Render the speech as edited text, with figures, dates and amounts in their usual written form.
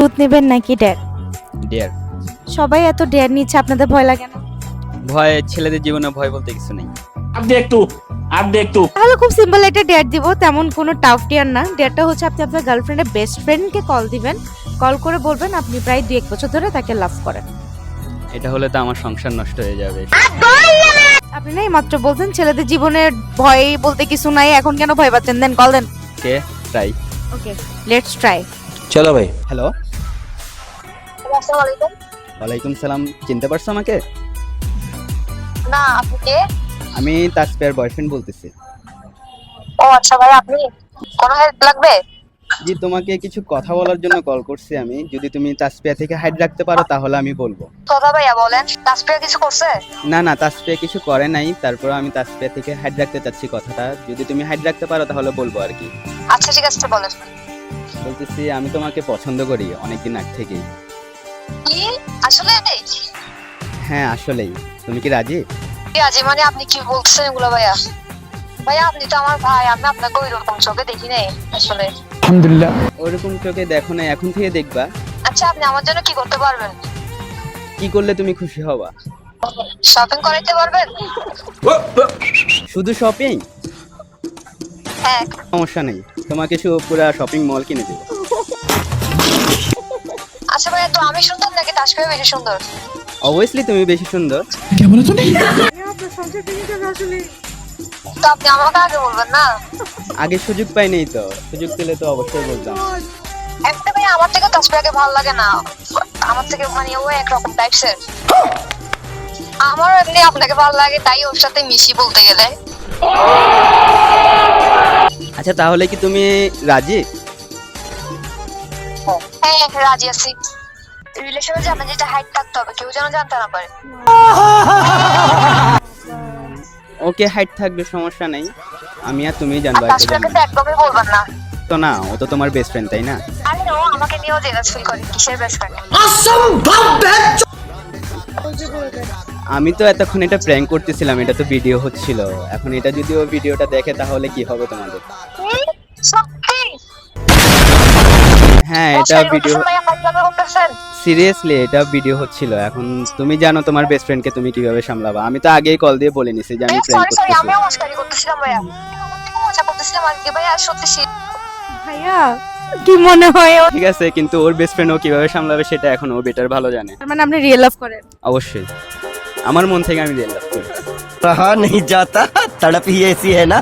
দুধ নেবেন নাকি ডেয়ার? ডেয়ার। সবাই এত ডেয়ার নিচ্ছে, আপনাদের ভয় লাগে না? ভয়, ছেলেদের জীবনে ভয় বলতে কিছু নেই। তাহলে খুব সিম্পল একটা ডেয়ার দিব, তেমন কোনো টাফ ডেয়ার না। ডেয়ারটা হচ্ছে আপনি আপনার গার্লফ্রেন্ডের বেস্ট ফ্রেন্ডকে কল দিবেন, কল করে বলবেন আপনি প্রায় 2-1 বছর ধরে তাকে লাভ করেন। এটা হলে তো আমার সংসার নষ্ট হয়ে যাবে। আপনি না মাত্র বলতেন ছেলেদের জীবনে ভয় বলতে কিছু নাই, এখন কেন ভয় পাচ্ছেন? দেন কল দেন। কে ট্রাই। Okay, let's try. চলো ভাই। হ্যালো, আসসালামু আলাইকুম। ওয়ালাইকুম সালাম। চিনতে পারছো আমাকে? না, আপনি কে? আমি তাসফিয়ার বয়ফ্রেন্ড বলতেছি। ও আচ্ছা ভাই, আপনি কোনো হেল্প লাগবে? জি, তোমাকে কিছু কথা বলার জন্য কল করছি আমি। যদি তুমি তাসফিয়া থেকে হাইড রাখতে পারো তাহলে আমি বলবো। কথা ভাইয়া বলেন, তাসফিয়া কিছু করছে? না না, তাসফিয়া কিছু করে নাই, তারপর আমি তাসফিয়া থেকে হাইড রাখতে চাচ্ছি কথাটা। যদি তুমি হাইড রাখতে পারো তাহলে বলবো আর কি। আচ্ছা ঠিক আছে, বলেন। বলতেছি আমি তোমাকে পছন্দ করি অনেকদিন আগ থেকেই। কি আসলে? হ্যাঁ আসলেই। তুমি কি রাজি? আজি মানে আপনি কি বলছেন এগুলো ভাইয়া? ভাইয়া আপনি তো আমার ভাই, আমি আপনাকে ওইরকম চোখে দেখি নাই আসলে। ওরকম চোখে দেখো না, এখন থেকে দেখবা। আচ্ছা আপনি আমার জন্য কি করতে পারবেন? কি করলে তুমি খুশি হবা? শপিং করাইতে পারবেন? শুধু শপিং? হ্যাঁ। সমস্যা নেই, তোমাকে পুরো শপিং মল কিনে দেবো। আচ্ছা ভাইয়া, তো আমি সুন্দর নাকি তাসফিয়া বেশি সুন্দর? অবভিয়াসলি তুমি বেশি সুন্দর। তো আপনি আমাকে আগে বলবেন না? আগে সুযোগ পাই নেই তো, সুযোগ পেলে তো অবশ্যই বলতাম। একটা ভাইয়া আমার থেকে তাসফিয়াকে ভালো লাগে না, আমার থেকে মানে ও একরকম টাইপসের। আমার এমনি আপনাকে ভালো লাগে, তাই ওর সাথে মিশি বলতে গেলে। আচ্ছা তাহলে কি তুমি রাজি? হ্যাঁ রাজি আছি। রিলেশনে যাবেন, যেটা হাইট থাকতে হবে, কেউ যেন জানতে না পারে। ওকে, হাইট থাকবে, সমস্যা নেই। আমি আর তুমি আর জানবো। তাসফিয়াকে তো একদমই বলবেন না। তো না, ও তো তোমার বেস্ট ফ্রেন্ড, তাই না? আরে ও আমাকে নিয়েও জেলাস ফিল করে, কিসের বেস্ট ফ্রেন্ড? আমি তো এতক্ষণ এটা প্র্যাঙ্ক করতেছিলাম, এটা তো ভিডিও হচ্ছিল। এখন এটা যদি ও ভিডিওটা দেখে তাহলে কি হবে তোমাদের? সত্যি? হ্যাঁ এটা ভিডিও, সিরিয়াসলি এটা ভিডিও হচ্ছিল। এখন তুমি জানো তোমার বেস্ট ফ্রেন্ডকে তুমি কিভাবে সামলাবা। আমি তো আগেই কল দিয়ে বলে নিছি যে আমি প্র্যাঙ্ক সরি সরি, করতেছি। আমিও মস্কারি করতেছিলাম ভাইয়া, মজা করতেছিলাম আর কি ভাইয়া, সত্যি ভাইয়া কি মনে হয় ওর? ঠিক আছে, কিন্তু ওর বেস্ট ফ্রেন্ড ও কিভাবে সামলাবে সেটা এখন ও বেটার ভালো জানে। তার মানে আপনি রিয়েল লাভ করেন? অবশ্যই, আমার মন থেকে আমি রিয়েল লাভ করি। रहा नहीं जाता, तड़प ही ऐसी है ना।